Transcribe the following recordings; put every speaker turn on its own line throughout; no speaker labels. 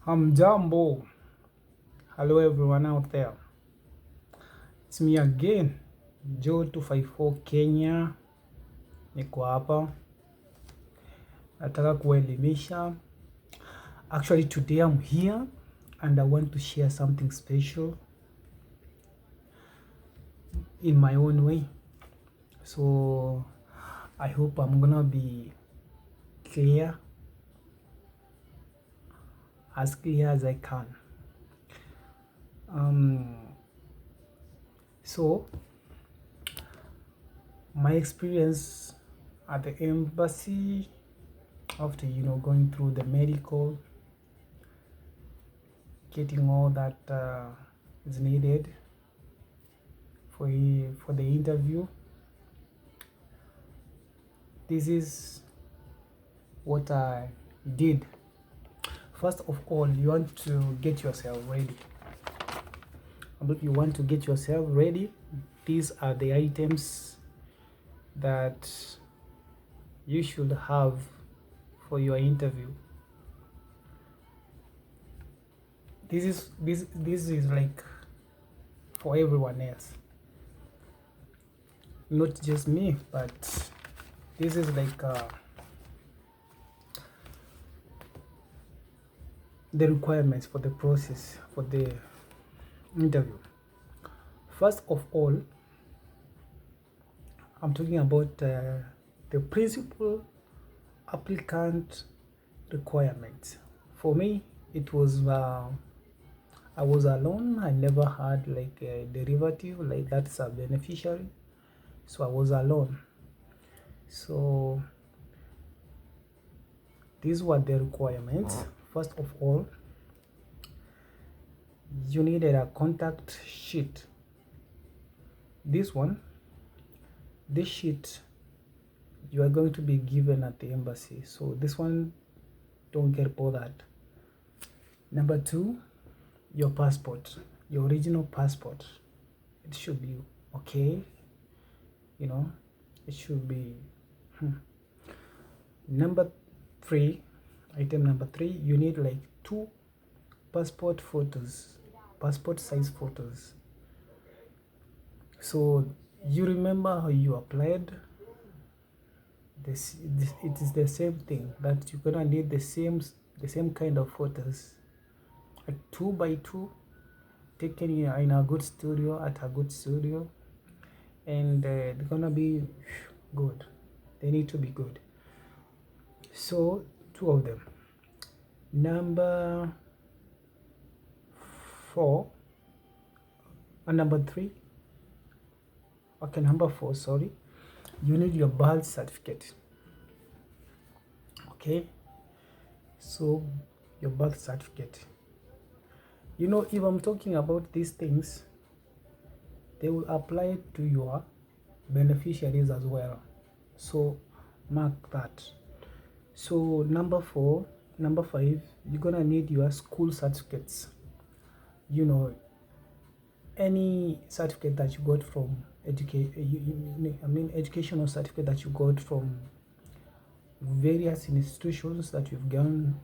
Hamjambo. Hello everyone out there. It's me again, Joe 254 Kenya. Niko hapa. Nataka kuelimisha. Actually today I'm here and I want to share something special in my own way. So I hope I'm gonna be clear as I can. So my experience at the embassy after going through the medical, getting all that is needed for the interview. This is what I did. First of all, you want to get yourself ready. These are the items that you should have for your interview. This is like for everyone else, not just me, but this is like the requirements for the process for the interview. First of all, I'm talking about the principal applicant requirements. For me, it was I was alone. I never had like a derivative, like that's a beneficiary. So I was alone. So these were the requirements. First of all, you needed a contact sheet. This sheet you are going to be given at the embassy. So this one, don't get bothered. Number two, your passport, your original passport. It should be okay. It should be. Number three, item number three, you need like 2 passport size photos. So you remember how you applied this, it is the same thing, that you're gonna need the same kind of photos, like 2 by 2, taken in a good studio, at a good studio, and they're gonna be good. They need to be good. So 2 of them. Number 4 and number 3, okay, number 4, sorry, you need your birth certificate. Okay, so your birth certificate. If I'm talking about these things, they will apply to your beneficiaries as well, so mark that. So number 5, you're gonna need your school certificates. Any certificate that you got from educational certificate that you got from various institutions that you've gone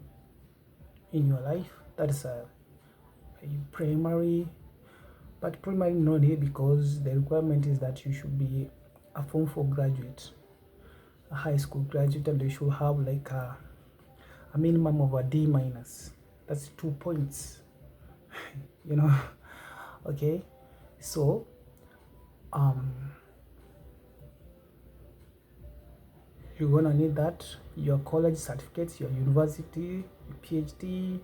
in your life. That's a primary, but primary not here, because the requirement is that you should be a Form 4 graduate, a high school graduate, and you should have like a minimum of a D minus. That's 2 points. Okay, so you're gonna need that, your college certificates, your university, your PhD,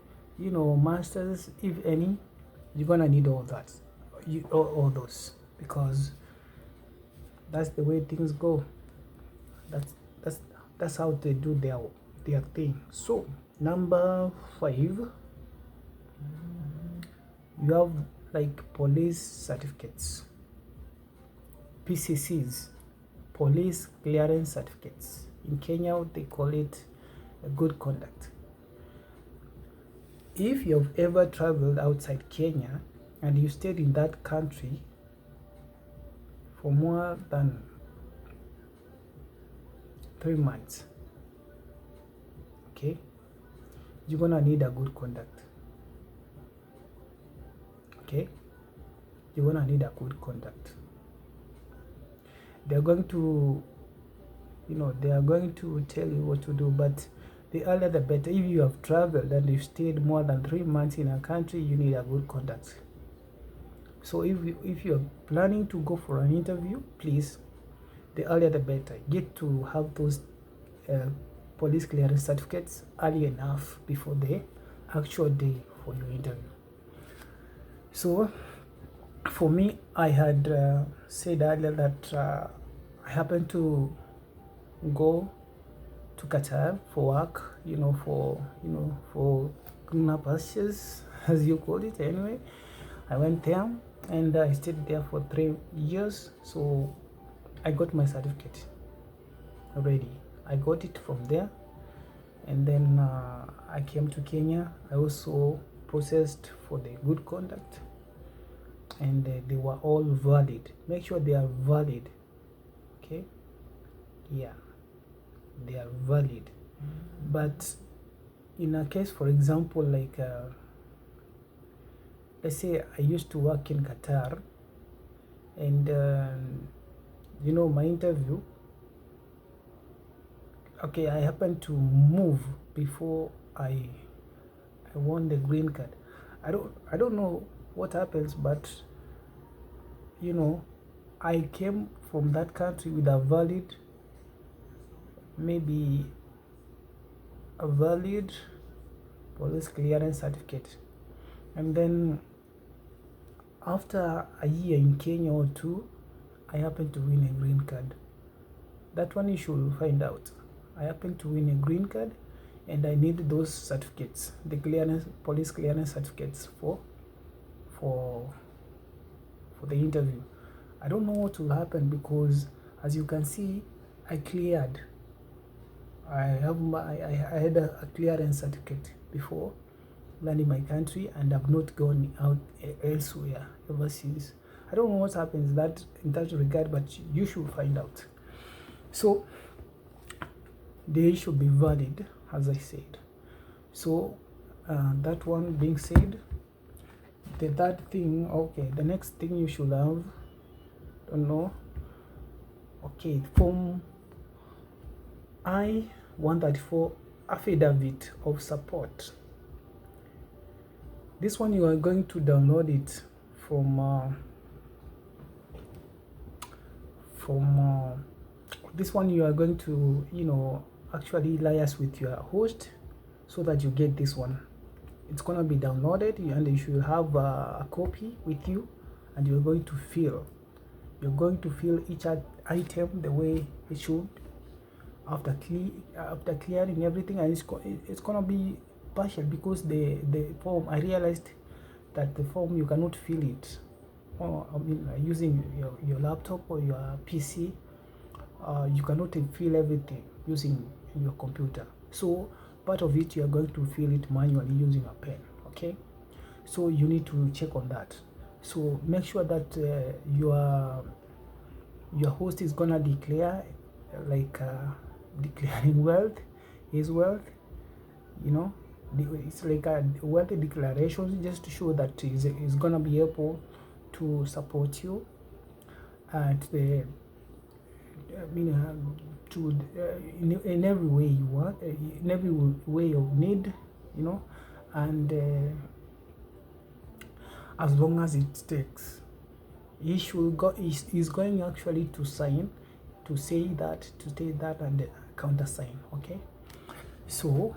masters, if any. You're gonna need all that, all those, because that's the way things go. That's how they do their thing. So number 5, you have like police certificates, PCCs, police clearance certificates. In Kenya they call it a good conduct. If you've ever traveled outside Kenya and you stayed in that country for more than 3 months, okay, you're gonna need a good conduct. okay? You're gonna need a good contact. They're going to, they are going to tell you what to do, but the earlier the better. If you have traveled and you've stayed more than 3 months in a country, you need a good contact. So if you're planning to go for an interview, please, the earlier the better. Get to have those police clearance certificates early enough before the actual day for your interview. So for me, I had said earlier that I happened to go to Qatar for work, for greener pastures, as you call it. Anyway, I went there and I stayed there for 3 years. So I got my certificate already. I got it from there, and then I came to Kenya. I also processed for the good conduct, and they were all valid. Make sure they are valid, okay? Yeah, they are valid. But in a case, for example, like let's say I used to work in Qatar, and my interview, okay, I happened to move before I won the green card. I don't know what happens, but I came from that country with a valid police clearance certificate, and then after a year in Kenya or 2, I happened to win a green card. That one you should find out. I happened to win a green card, and I need those certificates, the police clearance certificates for the interview. I don't know what will happen, because as you can see, I cleared. I had a clearance certificate before landing my country, and I've not gone out elsewhere ever since. I don't know what happens in that regard, but you should find out. So they should be valid, as I said. So that one being said, the third thing, okay, the next thing you should have, don't know, okay, Form I-134 affidavit of support. This one you are going to download it from this one you are going to actually liaise with your host so that you get this one. It's gonna be downloaded, and you should have a copy with you, and you're going to fill each item the way it should after clearing everything. And it's gonna be partial, because the form, I realized that the form you cannot fill it using your laptop or your PC. You cannot fill everything using your computer, so part of it you are going to fill it manually using a pen, okay? So you need to check on that. So make sure that your host is gonna declare, like declaring wealth, his wealth, it's like a wealth declaration, just to show that he's gonna be able to support you at the in every way you want, in every way of need, and as long as it takes, he's going actually to sign, to say that, to state that, and countersign, okay? So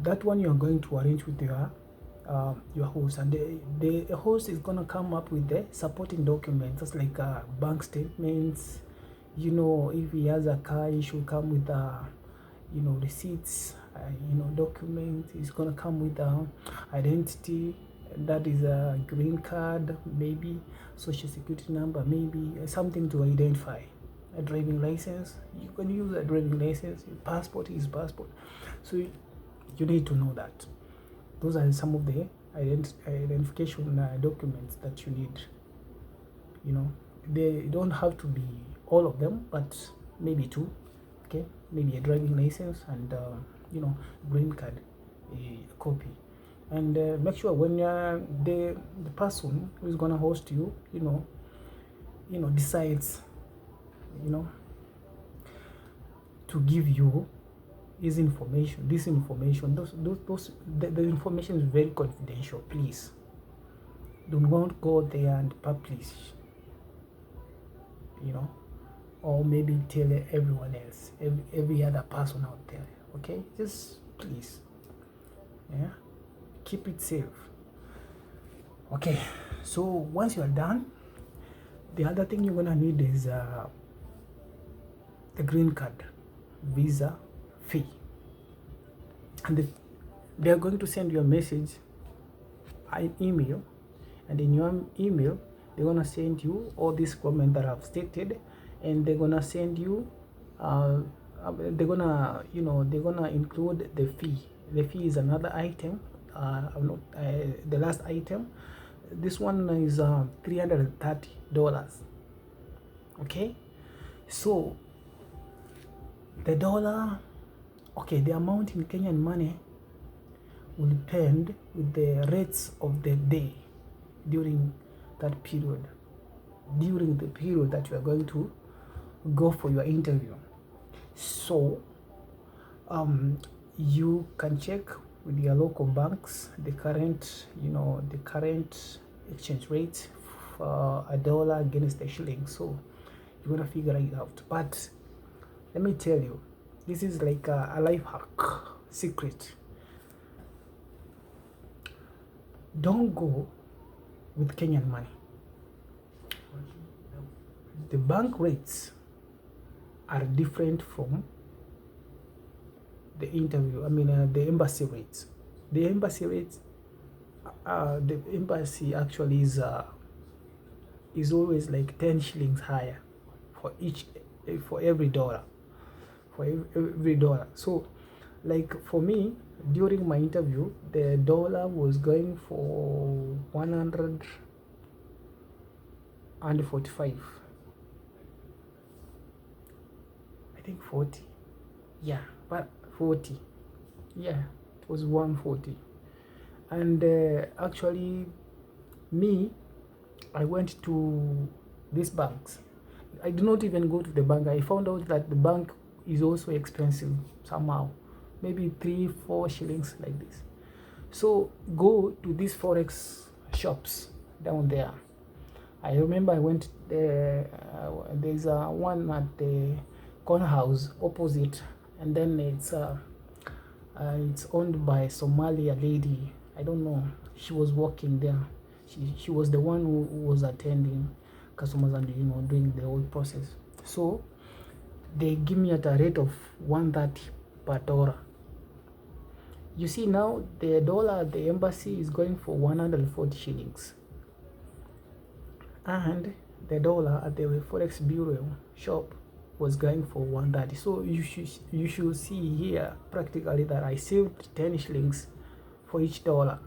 that one you're going to arrange with your host, and the host is going to come up with the supporting documents, just like bank statements. If he has a car, he should come with receipts, documents. He's going to come with identity, that is a green card, maybe social security number, maybe something to identify. A driving license, you can use a driving license. Passport is passport. So you need to know that. Those are some of the identification documents that you need. They don't have to be all of them, but maybe 2, okay? Maybe a driving license and green card, a copy. And make sure when the person who is gonna host you, decides, to give you this information, the information is very confidential. Please do not go there and publish, or maybe tell everyone else, every other person out there. Okay, just please, keep it safe. Okay, so once you are done, the other thing you're gonna need is the green card visa fee, and they are going to send you a message, an email, and in your email they're gonna send you all these comments that I've stated, and they're gonna send you they're gonna include the fee. The fee is another item, the last item. This one is $330. Okay, so the dollar, the amount in Kenyan money will depend with the rates of the day during that period, during the period that you are going to go for your interview. So you can check with your local banks the current exchange rate for a dollar against the shilling. So you're gonna figure it out. But let me tell you, this is like a life hack secret. Don't go with Kenyan money. The bank rates are different from the the embassy rates. The embassy rates, the embassy actually is always like 10 shillings higher for every dollar. So like for me, during my interview, the dollar was going for 145. I think 40. Yeah, but 40. Yeah, it was 140. And actually, I went to these banks. I did not even go to the bank. I found out that the bank is also expensive somehow, maybe 3-4 shillings like this. So go to these forex shops down there. I remember I went there. There's one at the corner house opposite, and then it's owned by a Somalia lady. I don't know, she was working there. She was the one who was attending customers and doing the whole process. So they give me at a rate of 130 per dollar. You see, now the dollar at the embassy is going for 140 shillings, and the dollar at the forex bureau shop was going for 130. So you should see here practically that I saved 10 shillings for each dollar,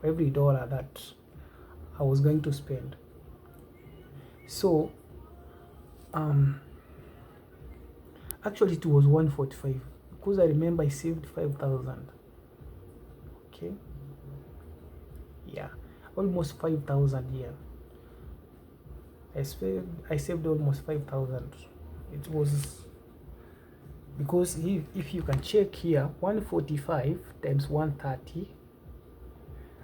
for every dollar that I was going to spend. So actually it was 145 because I remember I saved 5,000. Okay, yeah, almost 5,000 here. I saved almost 5,000. It was because if you can check here, 145 times 130,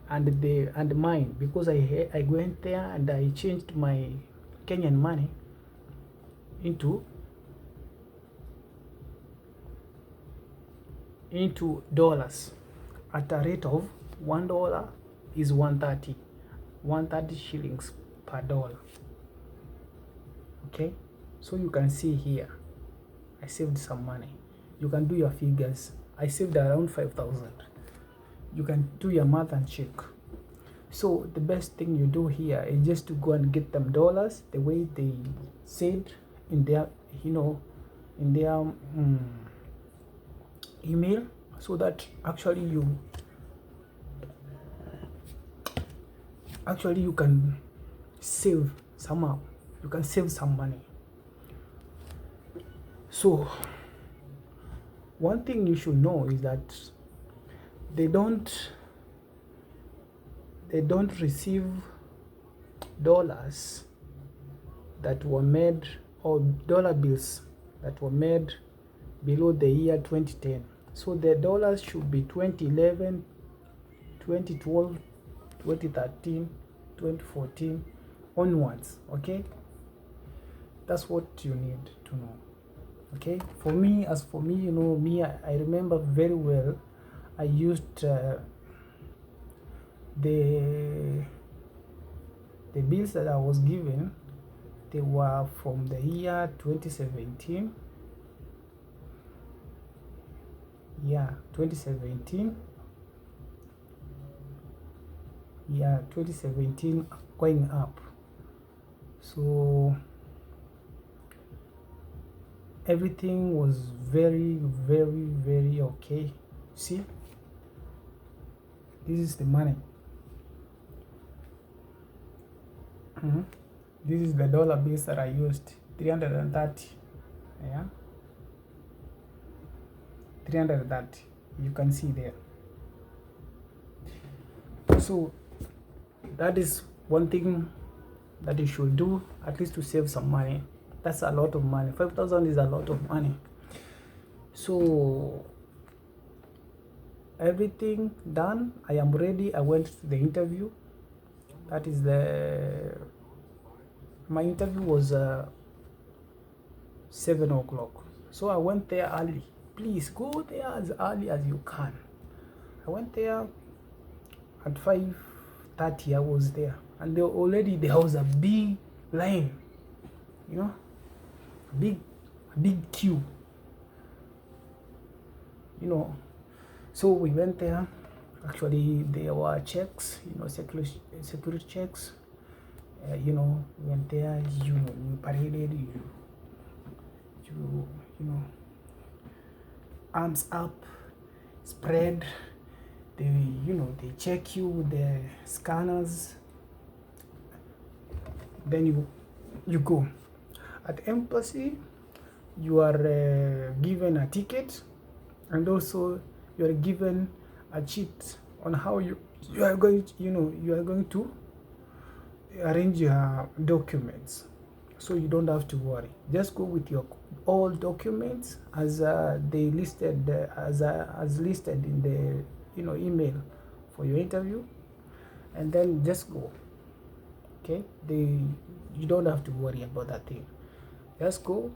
and mine, because I went there and I changed my Kenyan money into dollars at a rate of $1 is 130 shillings per dollar. Okay, so you can see here I saved some money. You can do your figures. I saved around 5,000. You can do your math and check. So the best thing you do here is just to go and get them dollars the way they said in their email, so that actually you can save somehow. You can save some money. So one thing you should know is that they don't they don't receive dollars that were made, or dollar bills that were made below the year 2010. So the dollars should be 2011, 2012, 2013, 2014 onwards. Okay, that's what you need to know. Okay, for me, you know, I remember very well. I used the bills that I was given. They were from the year 2017. Yeah, 2017. Yeah, 2017 going up. So everything was very, very, very okay. See, this is the money. This is the dollar bills that I used, 330. Yeah, 330. You can see there. So that is one thing that you should do, at least to save some money. That's a lot of money. 5,000 is a lot of money. So everything done. I am ready. I went to the interview. That is my interview was 7 o'clock. So I went there early. Please go there as early as you can. I went there at 5:30. I was there, and there was a big line, you know, a big queue, you know. So we went there. Actually, there were checks, you know, security checks. You know, we went there. You know, we paraded. You know, arms up, spread. They check you with the scanners. Then you go. At embassy, you are given a ticket, and also you are given a sheet on how you are going to arrange your documents. So you don't have to worry. Just go with your all documents as they listed as listed in the email for your interview, and then just go. Okay, you don't have to worry about that thing. Just go.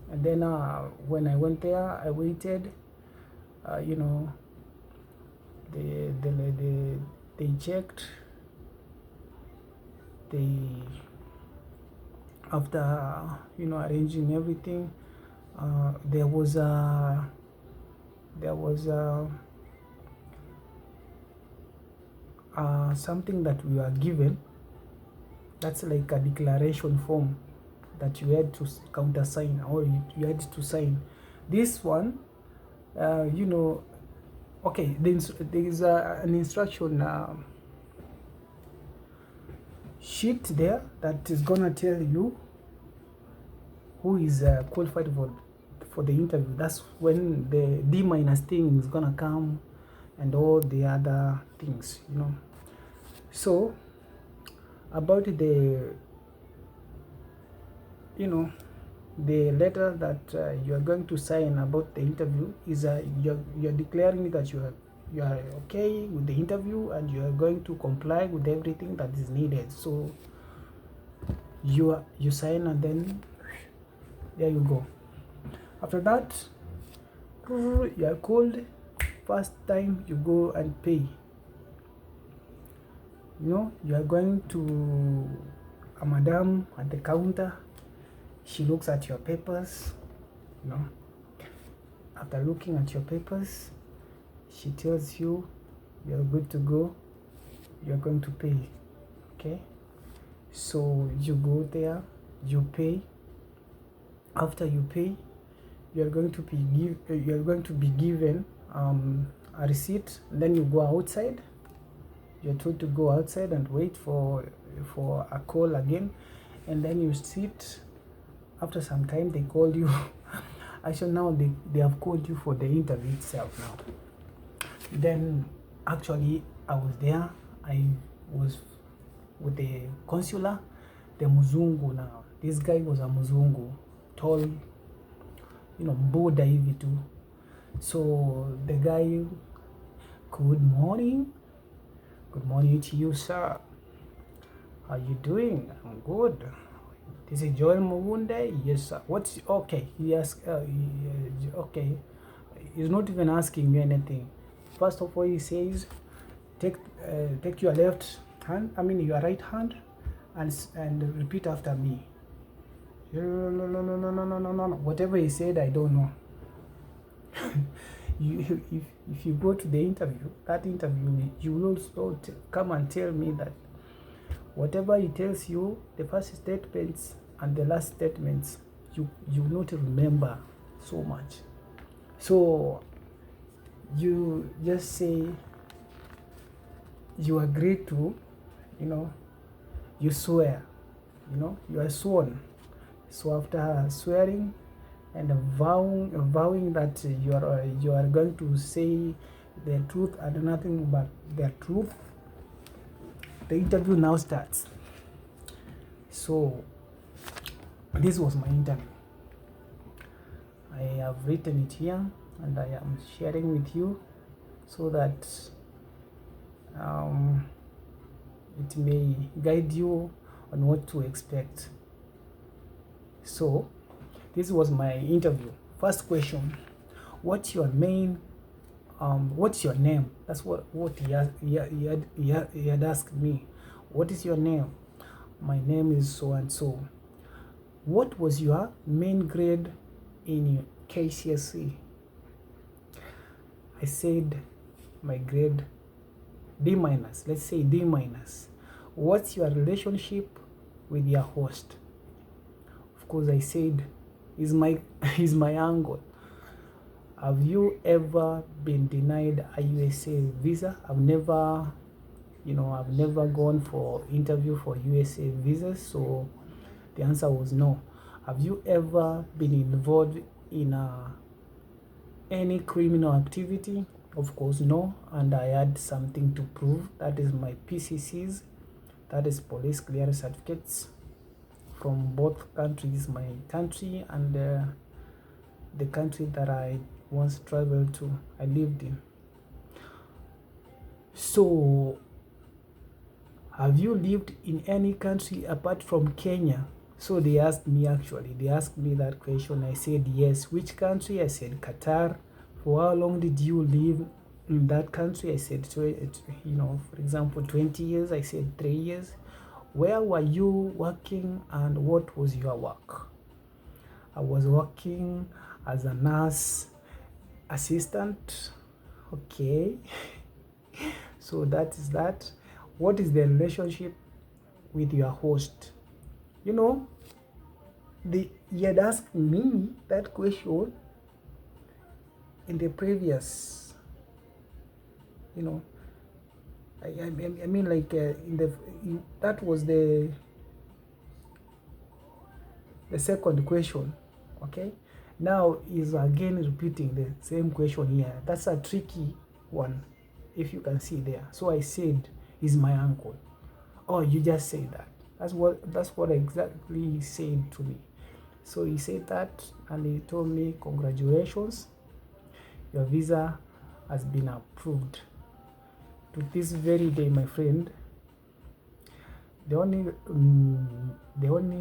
And then when I went there, I waited. They checked. After arranging everything, there was something that we were given. That's like a declaration form that you had to countersign, or you had to sign. This one, okay, there is an instruction sheet there that is gonna tell you who is qualified for the interview. That's when the D- thing is gonna come, and all the other things, So about the letter that you are going to sign about the interview is you're declaring that you are okay with the interview, and you are going to comply with everything that is needed. So you sign, and then there you go. After that, you are called. First time you go and pay. You are going to a madam at the counter. She looks at your papers. After looking at your papers, she tells you you're good to go. You're going to pay. Okay, so you go there, you pay. After you pay, you're going to be given a receipt. Then you go outside. You're told to go outside and wait for a call again, and then you sit. After some time, they call you. Actually, now they have called you for the interview itself now. Then, actually, I was there. I was with the consular, the mzungu. Now this guy was a mzungu, tall, mbuda hivi tu. So the guy, good morning to you, sir. How you doing? I'm good. This is Joel Mugunde. Yes, sir. What's okay? He asked. Okay. He's not even asking me anything. First of all, he says, take your left hand. I mean your right hand, and repeat after me. No. Whatever he said, I don't know. If you go to the interview, you will also come and tell me that whatever he tells you, the first statements and the last statements, you will not remember so much. So you just say you agree to, you swear, you are sworn. So after swearing and vowing that you are going to say the truth and nothing but the truth, the interview now starts. So this was my interview. I have written it here and I am sharing with you so that it may guide you on what to expect. So this was my interview. First question: what's your name? What's your name? That's what he had asked me. What is your name? My name is so and so. What was your main grade in KCSE? I said my grade D minus. Let's say D minus. What's your relationship with your host? Of course, I said he's my uncle. Have you ever been denied a USA visa? I've never gone for interview for USA visas, so the answer was no. Have you ever been involved in any criminal activity? Of course, no. And I had something to prove. That is my PCCs, that is police clearance certificates from both countries, my country and the country that I once traveled to, I lived in. So, have you lived in any country apart from Kenya? So they asked me that question. I said yes. Which country? I said Qatar. For how long did you live in that country? I said, for example, 20 years. I said 3 years. Where were you working and what was your work? I was working as a nurse assistant. Okay. So that is that. What is the relationship with your host? He had asked me that question in the previous, I mean, like that was the second question. Okay, now he's again repeating the same question here. That's a tricky one, if you can see there. So I said, he's my uncle. Oh, you just say that. That's what exactly he said to me. So he said that and he told me, congratulations, your visa has been approved. To this very day, my friend, the only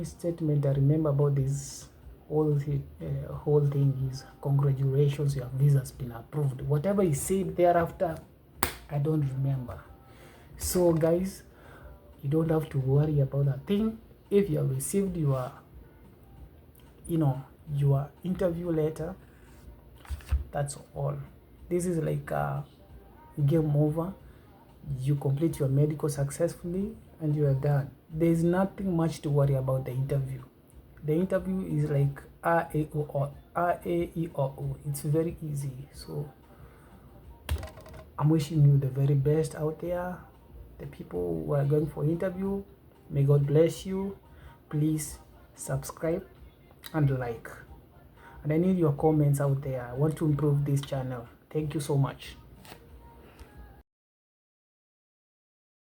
statement I remember about this whole thing is, congratulations, your visa has been approved. Whatever he said thereafter, I don't remember. So guys, you don't have to worry about that thing. If you have received your interview letter, that's all. This is like a game over. You complete your medical successfully and you are done. There's nothing much to worry about the interview. The interview is like A-E-I-O-U. It's very easy. So I'm wishing you the very best out there. The people who are going for interview, may God bless you. Please subscribe and like. And I need your comments out there. I want to improve this channel. Thank you so much.